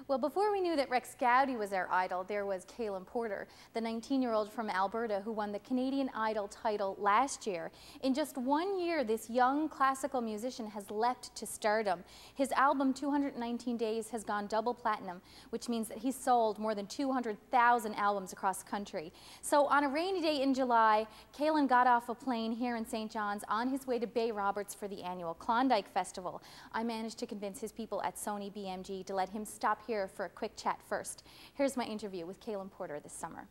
Well, before we knew that Rex Gowdy was our idol, there was Kalan Porter, the 19-year-old from Alberta who won the Canadian Idol title last year. In just 1 year, this young classical musician has leapt to stardom. His album, 219 Days, has gone double platinum, which means that he's sold more than 200,000 albums across the country. So on a rainy day in July, Kalan got off a plane here in St. John's on his way to Bay Roberts for the annual Klondyke Festival. I managed to convince his people at Sony BMG to let him stop here for a quick chat first. Here's my interview with Kalan Porter this summer.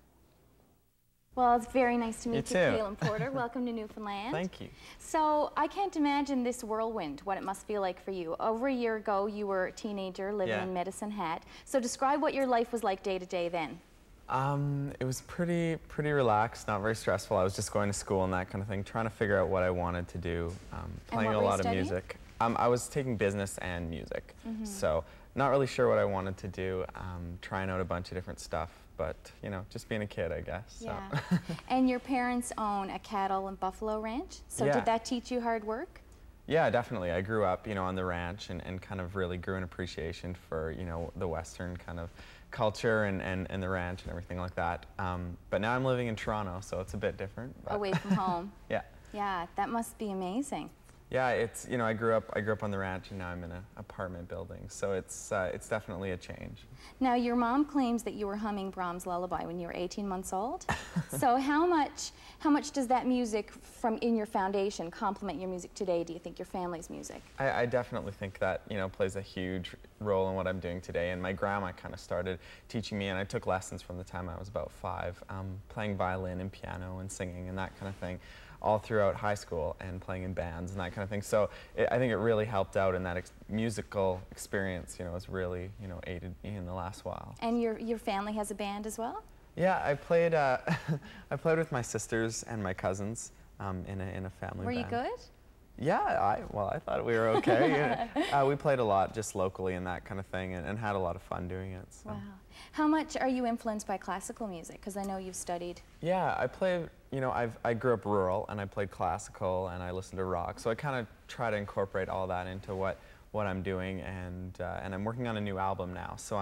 Well, it's very nice to meet you, Kalan Porter. Welcome to Newfoundland. Thank you. So, I can't imagine this whirlwind, what it must feel like for you. Over a year ago, you were a teenager living in Medicine Hat. So, describe what your life was like day to day then. It was pretty relaxed, not very stressful. I was just going to school and that kind of thing, trying to figure out what I wanted to do, playing a lot of music. I was taking business and music, so not really sure what I wanted to do, trying out a bunch of different stuff, but, you know, just being a kid, I guess. Yeah. So. And your parents own a cattle and buffalo ranch, so did that teach you hard work? Yeah, definitely. I grew up, you know, on the ranch and kind of really grew an appreciation for, you know, the Western kind of culture and the ranch and everything like that. But now I'm living in Toronto, so it's a bit different. But away from home. Yeah. Yeah, that must be amazing. Yeah, it's, you know, I grew up on the ranch and now I'm in an apartment building, so it's definitely a change. Now, your mom claims that you were humming Brahms' Lullaby when you were 18 months old. So how much does that music from in your foundation complement your music today, do you think, your family's music? I definitely think that, you know, plays a huge role in what I'm doing today, and my grandma kind of started teaching me, and I took lessons from the time I was about 5, playing violin and piano and singing and that kind of thing, all throughout high school and playing in bands and that kind of thing. So I think it really helped out, and that musical experience, you know, has really, you know, aided me in the last while. And your family has a band as well? Yeah, I played I played with my sisters and my cousins in a family band. Were you good? Yeah, I thought we were okay. We played a lot just locally and that kind of thing, and had a lot of fun doing it. So. Wow. How much are you influenced by classical music? Because I know you've studied. Yeah, I play, you know, I grew up rural and I played classical and I listened to rock, so I kind of try to incorporate all that into what I'm doing, and I'm working on a new album now, so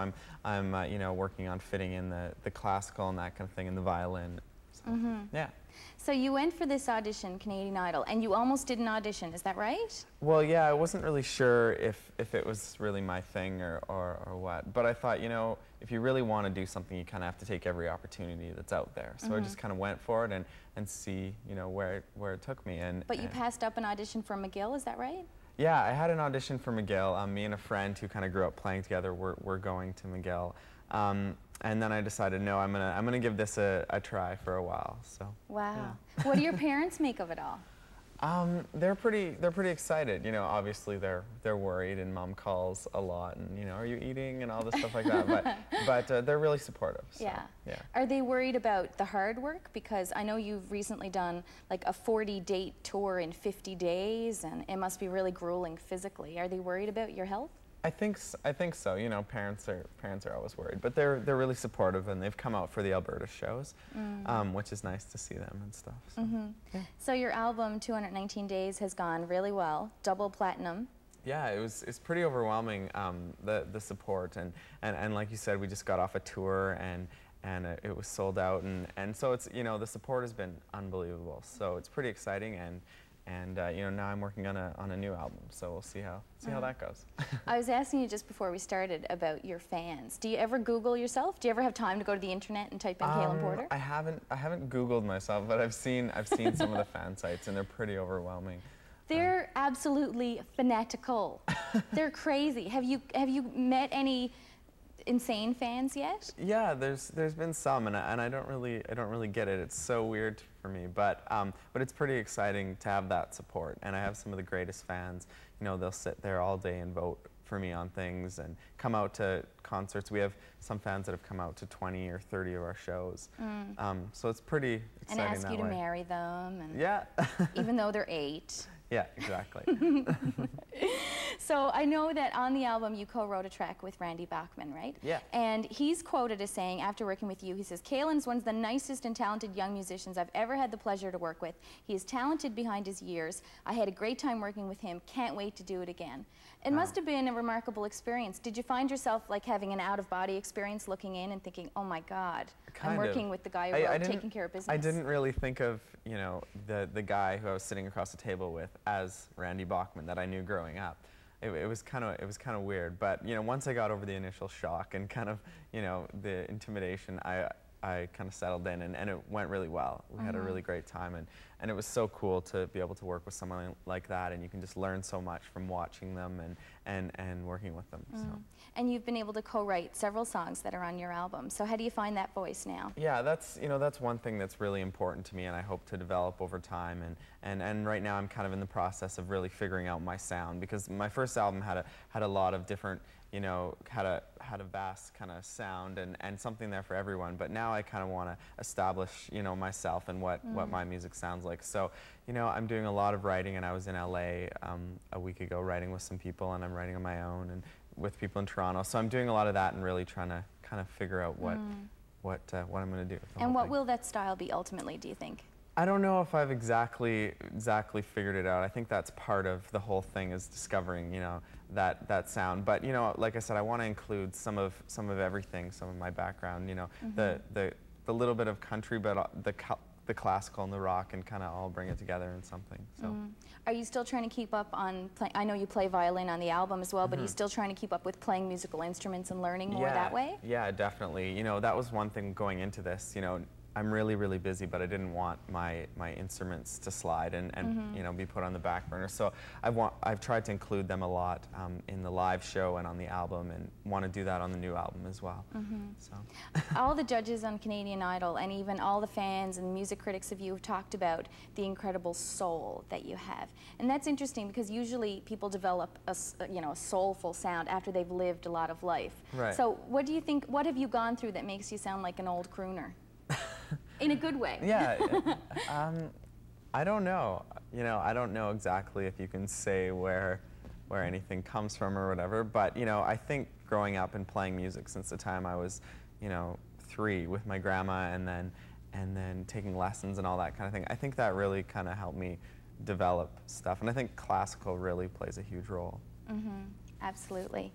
I'm you know, working on fitting in the classical and that kind of thing, and the violin. So, yeah. So you went for this audition, Canadian Idol, and you almost did an audition, is that right? Well, yeah, I wasn't really sure if it was really my thing or what, but I thought, you know, if you really want to do something, you kind of have to take every opportunity that's out there. So I just kind of went for it and see, you know, where it took me. But you passed up an audition for McGill, is that right? Yeah, I had an audition for McGill. Me and a friend who kind of grew up playing together were going to McGill. And then I decided, no, I'm gonna give this a try for a while. So. Wow. Yeah. What do your parents make of it all? They're pretty excited. You know, obviously they're worried, and Mom calls a lot, and, you know, are you eating and all this stuff like that. But they're really supportive. So, yeah. Yeah. Are they worried about the hard work? Because I know you've recently done like a 40-date tour in 50 days, and it must be really grueling physically. Are they worried about your health? I think so. You know, parents are always worried, but they're really supportive, and they've come out for the Alberta shows, which is nice to see them and stuff. So, yeah. So your album 219 Days has gone really well, double platinum. Yeah, it's pretty overwhelming, the support, and like you said, we just got off a tour, and it was sold out, and so it's, you know, the support has been unbelievable. So it's pretty exciting, and you know, now I'm working on a new album, so we'll see how that goes. I was asking you just before we started about your fans. Do you ever Google yourself? Do you ever have time to go to the internet and type in Kalan Porter? I haven't Googled myself, but I've seen some of the fan sites, and they're pretty overwhelming. They're absolutely fanatical. They're crazy. Have you met any insane fans yet? Yeah, there's been some, and I don't really get it. It's so weird for me, but it's pretty exciting to have that support. And I have some of the greatest fans. You know, they'll sit there all day and vote for me on things and come out to concerts. We have some fans that have come out to 20 or 30 of our shows. So it's pretty exciting. And ask you to marry them. And yeah. Even though they're 8. Yeah, exactly. So I know that on the album you co-wrote a track with Randy Bachman, right? Yeah. And he's quoted as saying, after working with you, he says, "Kalan's one of the nicest and talented young musicians I've ever had the pleasure to work with. He is talented behind his years. I had a great time working with him. Can't wait to do it again." It must have been a remarkable experience. Did you find yourself like having an out-of-body experience, looking in and thinking, oh my God, I'm working with the guy who wrote Taking Care of Business? I didn't really think of, you know, the guy who I was sitting across the table with as Randy Bachman that I knew growing up. It was kind of weird, but you know, once I got over the initial shock and kind of, you know, the intimidation, I kind of settled in, and it went really well. We had a really great time, and it was so cool to be able to work with someone like that, and you can just learn so much from watching them and working with them. So. And you've been able to co-write several songs that are on your album. So how do you find that voice now? Yeah, that's one thing that's really important to me, and I hope to develop over time. And right now I'm kind of in the process of really figuring out my sound, because my first album had a lot of different, you know, had a vast kind of sound and something there for everyone. But now I kind of want to establish, you know, myself and what my music sounds like. So, you know, I'm doing a lot of writing, and I was in LA a week ago writing with some people, and I'm writing on my own and with people in Toronto. So I'm doing a lot of that and really trying to kind of figure out what I'm going to do. And what will that style be ultimately, do you think? I don't know if I've exactly figured it out. I think that's part of the whole thing, is discovering, you know, that sound. But you know, like I said, I want to include some of everything, some of my background. You know, the little bit of country, but the classical and the rock, and kind of all bring it together in something. So. Are you still trying to keep up on? I know you play violin on the album as well, but are you still trying to keep up with playing musical instruments and learning more that way? Yeah, definitely. You know, that was one thing going into this. You know, I'm really busy, but I didn't want my instruments to slide and you know, be put on the back burner. So I've tried to include them a lot in the live show and on the album, and want to do that on the new album as well. So. All the judges on Canadian Idol, and even all the fans and music critics of you, have talked about the incredible soul that you have, and that's interesting because usually people develop a soulful sound after they've lived a lot of life. Right. So what do you think? What have you gone through that makes you sound like an old crooner? In a good way. Yeah, I don't know. You know, I don't know exactly if you can say where anything comes from or whatever, but you know, I think growing up and playing music since the time I was, you know, 3 with my grandma, and then taking lessons and all that kind of thing, I think that really kind of helped me develop stuff, and I think classical really plays a huge role. Absolutely.